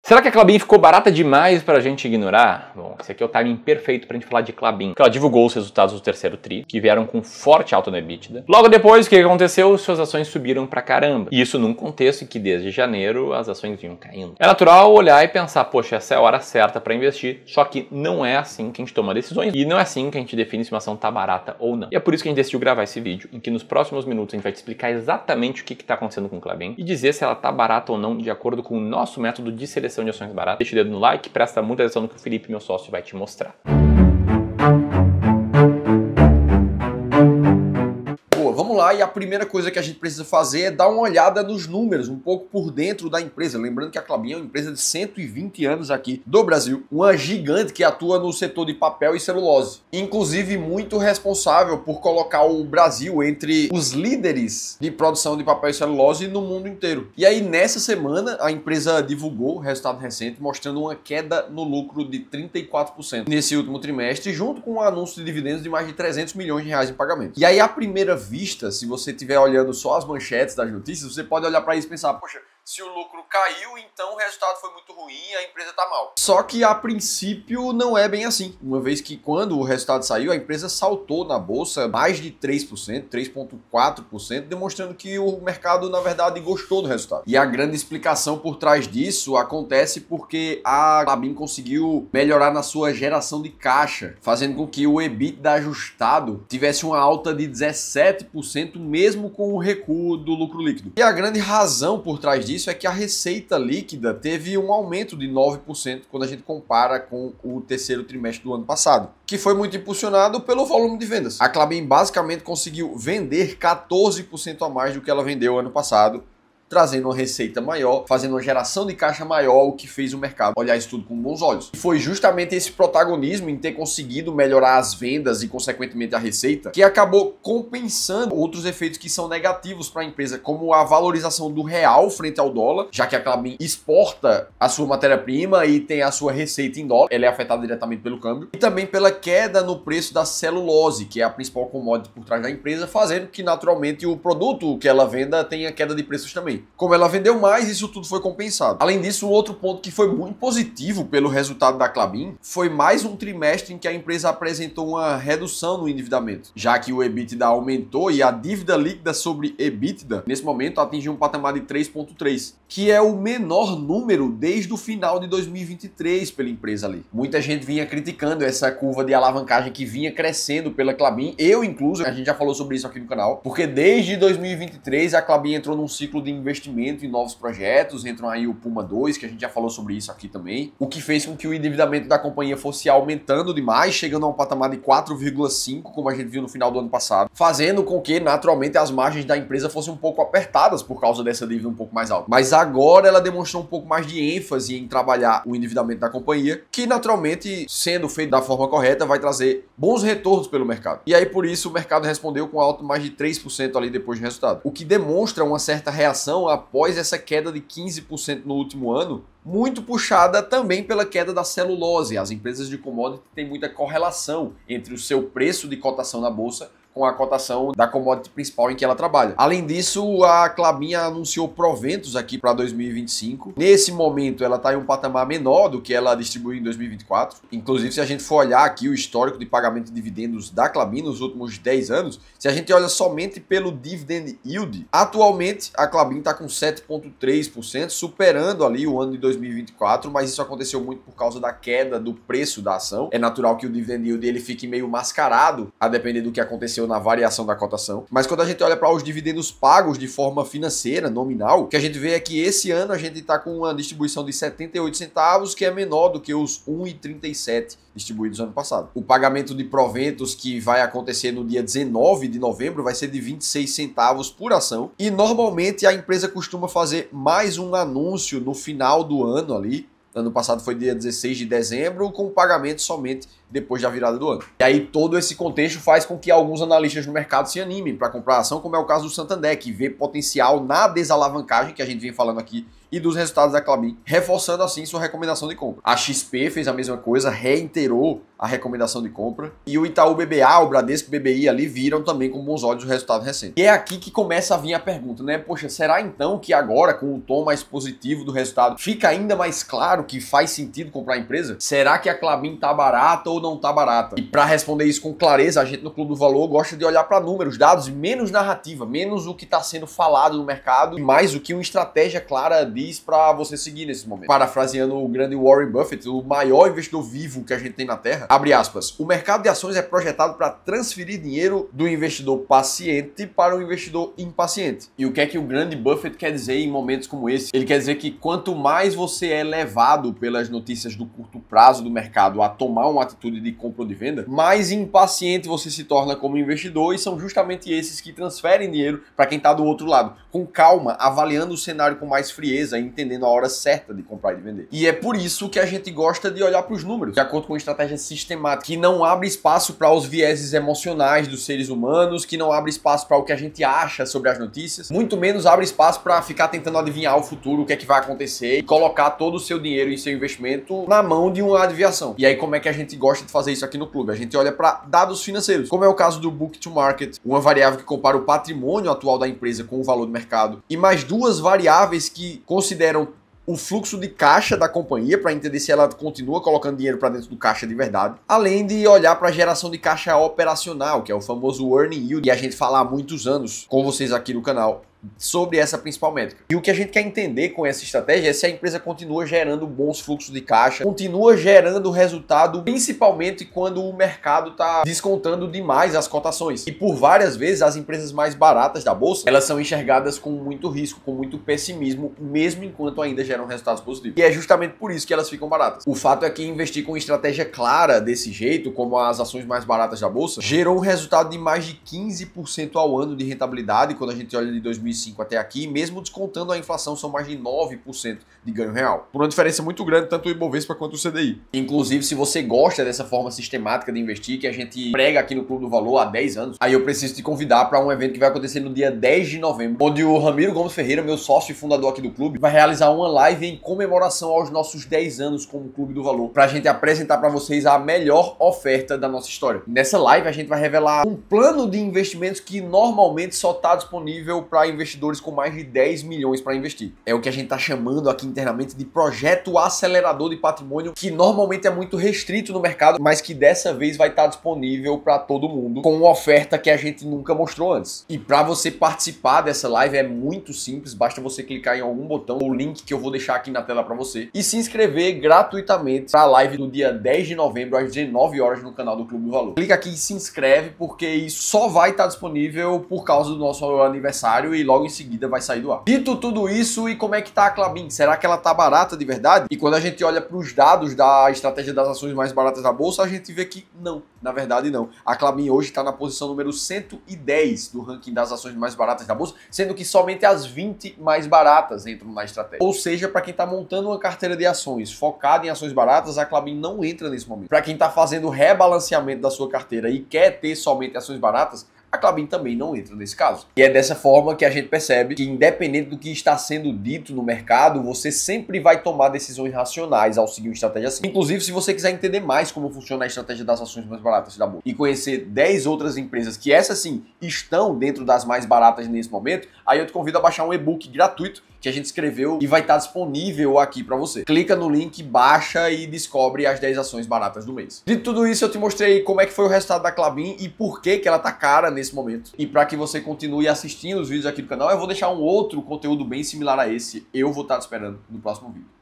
Será que a Klabin ficou barata demais pra gente ignorar? Bom, esse aqui é o timing perfeito pra gente falar de Klabin, porque ela divulgou os resultados do terceiro tri, que vieram com forte alta no EBITDA. Logo depois, o que aconteceu? Suas ações subiram pra caramba. E isso num contexto em que desde janeiro as ações vinham caindo. É natural olhar e pensar, poxa, essa é a hora certa pra investir, só que não é assim que a gente toma decisões e não é assim que a gente define se uma ação tá barata ou não. E é por isso que a gente decidiu gravar esse vídeo, em que nos próximos minutos a gente vai te explicar exatamente o que tá acontecendo com Klabin e dizer se ela tá barata ou não de acordo com o nosso método de seleção de ações baratas. Deixa o dedo no like, presta muita atenção no que o Felipe, meu sócio, vai te mostrar. Vamos lá, e a primeira coisa que a gente precisa fazer é dar uma olhada nos números, um pouco por dentro da empresa. Lembrando que a Klabin é uma empresa de 120 anos aqui do Brasil, uma gigante que atua no setor de papel e celulose. Inclusive muito responsável por colocar o Brasil entre os líderes de produção de papel e celulose no mundo inteiro. E aí nessa semana a empresa divulgou o resultado recente mostrando uma queda no lucro de 34% nesse último trimestre, junto com um anúncio de dividendos de mais de 300 milhões de reais em pagamento. E aí à primeira vista, se você estiver olhando só as manchetes das notícias, você pode olhar para isso e pensar, poxa, se o lucro caiu, então o resultado foi muito ruim e a empresa tá mal. Só que a princípio não é bem assim, uma vez que quando o resultado saiu, a empresa saltou na bolsa mais de 3%, 3,4%, demonstrando que o mercado na verdade gostou do resultado. E a grande explicação por trás disso acontece porque a Klabin conseguiu melhorar na sua geração de caixa, fazendo com que o EBITDA ajustado tivesse uma alta de 17%, mesmo com o recuo do lucro líquido. E a grande razão por trás disso é que a receita líquida teve um aumento de 9% quando a gente compara com o terceiro trimestre do ano passado, que foi muito impulsionado pelo volume de vendas. A Klabin basicamente conseguiu vender 14% a mais do que ela vendeu ano passado, trazendo uma receita maior, fazendo uma geração de caixa maior, o que fez o mercado olhar isso tudo com bons olhos. E foi justamente esse protagonismo em ter conseguido melhorar as vendas e, consequentemente, a receita, que acabou compensando outros efeitos que são negativos para a empresa, como a valorização do real frente ao dólar, já que a Klabin exporta a sua matéria-prima e tem a sua receita em dólar, ela é afetada diretamente pelo câmbio, e também pela queda no preço da celulose, que é a principal commodity por trás da empresa, fazendo que, naturalmente, o produto que ela venda tenha queda de preços também. Como ela vendeu mais, isso tudo foi compensado. Além disso, um outro ponto que foi muito positivo pelo resultado da Klabin foi mais um trimestre em que a empresa apresentou uma redução no endividamento, já que o EBITDA aumentou e a dívida líquida sobre EBITDA, nesse momento, atingiu um patamar de 3,3, que é o menor número desde o final de 2023 pela empresa ali. Muita gente vinha criticando essa curva de alavancagem que vinha crescendo pela Klabin, eu incluso, a gente já falou sobre isso aqui no canal, porque desde 2023 a Klabin entrou num ciclo de investimento em novos projetos, entram aí o Puma 2, que a gente já falou sobre isso aqui também, o que fez com que o endividamento da companhia fosse aumentando demais, chegando a um patamar de 4,5, como a gente viu no final do ano passado, fazendo com que, naturalmente, as margens da empresa fossem um pouco apertadas por causa dessa dívida um pouco mais alta. Mas agora ela demonstrou um pouco mais de ênfase em trabalhar o endividamento da companhia, que, naturalmente, sendo feito da forma correta, vai trazer bons retornos pelo mercado. E aí, por isso, o mercado respondeu com alta mais de 3% ali depois do resultado, o que demonstra uma certa reação após essa queda de 15% no último ano, muito puxada também pela queda da celulose. As empresas de commodity têm muita correlação entre o seu preço de cotação na bolsa com a cotação da commodity principal em que ela trabalha. Além disso, a Klabin anunciou proventos aqui para 2025. Nesse momento, ela está em um patamar menor do que ela distribuiu em 2024. Inclusive, se a gente for olhar aqui o histórico de pagamento de dividendos da Klabin nos últimos 10 anos, se a gente olha somente pelo dividend yield, atualmente a Klabin está com 7,3%, superando ali o ano de 2024, mas isso aconteceu muito por causa da queda do preço da ação. É natural que o dividend yield ele fique meio mascarado, a depender do que aconteceu na variação da cotação. Mas quando a gente olha para os dividendos pagos de forma financeira, nominal, o que a gente vê é que esse ano a gente está com uma distribuição de 78 centavos, que é menor do que os 1,37 distribuídos ano passado. O pagamento de proventos que vai acontecer no dia 19 de novembro vai ser de 26 centavos por ação. E normalmente a empresa costuma fazer mais um anúncio no final do ano ali. Ano passado foi dia 16 de dezembro, com pagamento somente depois da virada do ano. E aí todo esse contexto faz com que alguns analistas no mercado se animem para comprar a ação, como é o caso do Santander, que vê potencial na desalavancagem, que a gente vem falando aqui e dos resultados da Klabin, reforçando assim sua recomendação de compra. A XP fez a mesma coisa, reiterou a recomendação de compra, e o Itaú BBA, o Bradesco BBI ali viram também com bons olhos o resultado recente. E é aqui que começa a vir a pergunta, né? Poxa, será então que agora, com o tom mais positivo do resultado, fica ainda mais claro que faz sentido comprar a empresa? Será que a Klabin tá barata ou não tá barata? E para responder isso com clareza, a gente no Clube do Valor gosta de olhar para números, dados, menos narrativa, menos o que está sendo falado no mercado e mais o que uma estratégia clara diz para você seguir nesse momento. Parafraseando o grande Warren Buffett, o maior investidor vivo que a gente tem na Terra, abre aspas, o mercado de ações é projetado para transferir dinheiro do investidor paciente para o investidor impaciente. E o que é que o grande Buffett quer dizer em momentos como esse? Ele quer dizer que quanto mais você é levado pelas notícias do curto prazo do mercado a tomar uma atitude de compra ou de venda, mais impaciente você se torna como investidor, e são justamente esses que transferem dinheiro para quem está do outro lado, com calma, avaliando o cenário com mais frieza e entendendo a hora certa de comprar e de vender. E é por isso que a gente gosta de olhar para os números, de acordo com uma estratégia sistemática, que não abre espaço para os vieses emocionais dos seres humanos, que não abre espaço para o que a gente acha sobre as notícias, muito menos abre espaço para ficar tentando adivinhar o futuro, o que é que vai acontecer, e colocar todo o seu dinheiro e seu investimento na mão de uma adivinhação. E aí como é que a gente gosta de fazer isso aqui no clube? A gente olha para dados financeiros, como é o caso do Book to Market, uma variável que compara o patrimônio atual da empresa com o valor do mercado, e mais duas variáveis que consideram o fluxo de caixa da companhia para entender se ela continua colocando dinheiro para dentro do caixa de verdade, além de olhar para a geração de caixa operacional, que é o famoso earning yield, e a gente fala há muitos anos com vocês aqui no canal sobre essa principal métrica. E o que a gente quer entender com essa estratégia é se a empresa continua gerando bons fluxos de caixa, continua gerando resultado, principalmente quando o mercado está descontando demais as cotações. E por várias vezes as empresas mais baratas da bolsa, elas são enxergadas com muito risco, com muito pessimismo, mesmo enquanto ainda geram resultados positivos. E é justamente por isso que elas ficam baratas. O fato é que investir com estratégia clara desse jeito, como as ações mais baratas da bolsa, gerou um resultado de mais de 15% ao ano de rentabilidade quando a gente olha de 2005 até aqui, mesmo descontando a inflação, são mais de 9% de ganho real. Por uma diferença muito grande, tanto o Ibovespa quanto o CDI. Inclusive, se você gosta dessa forma sistemática de investir, que a gente prega aqui no Clube do Valor há 10 anos, aí eu preciso te convidar para um evento que vai acontecer no dia 10 de novembro, onde o Ramiro Gomes Ferreira, meu sócio e fundador aqui do clube, vai realizar uma live em comemoração aos nossos 10 anos como Clube do Valor, para a gente apresentar para vocês a melhor oferta da nossa história. Nessa live, a gente vai revelar um plano de investimentos que normalmente só está disponível para investidores com mais de 10 milhões para investir. É o que a gente está chamando aqui internamente de projeto acelerador de patrimônio, que normalmente é muito restrito no mercado, mas que dessa vez vai estar disponível para todo mundo, com uma oferta que a gente nunca mostrou antes. E para você participar dessa live é muito simples, basta você clicar em algum botão, o link que eu vou deixar aqui na tela para você, e se inscrever gratuitamente para a live no dia 10 de novembro às 19 horas no canal do Clube do Valor. Clica aqui e se inscreve, porque isso só vai estar disponível por causa do nosso aniversário e logo em seguida vai sair do ar. Dito tudo isso, e como é que tá a Klabin? Será que ela tá barata de verdade? E quando a gente olha para os dados da estratégia das ações mais baratas da bolsa, a gente vê que não, na verdade não. A Klabin hoje está na posição número 110 do ranking das ações mais baratas da bolsa, sendo que somente as 20 mais baratas entram na estratégia. Ou seja, para quem está montando uma carteira de ações focada em ações baratas, a Klabin não entra nesse momento. Para quem está fazendo o rebalanceamento da sua carteira e quer ter somente ações baratas, a Klabin também não entra nesse caso. E é dessa forma que a gente percebe que, independente do que está sendo dito no mercado, você sempre vai tomar decisões racionais ao seguir uma estratégia assim. Inclusive, se você quiser entender mais como funciona a estratégia das ações mais baratas da bolsa e conhecer 10 outras empresas que essas sim estão dentro das mais baratas nesse momento, aí eu te convido a baixar um e-book gratuito que a gente escreveu e vai estar disponível aqui para você. Clica no link, baixa e descobre as 10 ações baratas do mês. De tudo isso, eu te mostrei como é que foi o resultado da Klabin e por que ela tá cara nesse momento. E para que você continue assistindo os vídeos aqui do canal, eu vou deixar um outro conteúdo bem similar a esse. Eu vou estar te esperando no próximo vídeo.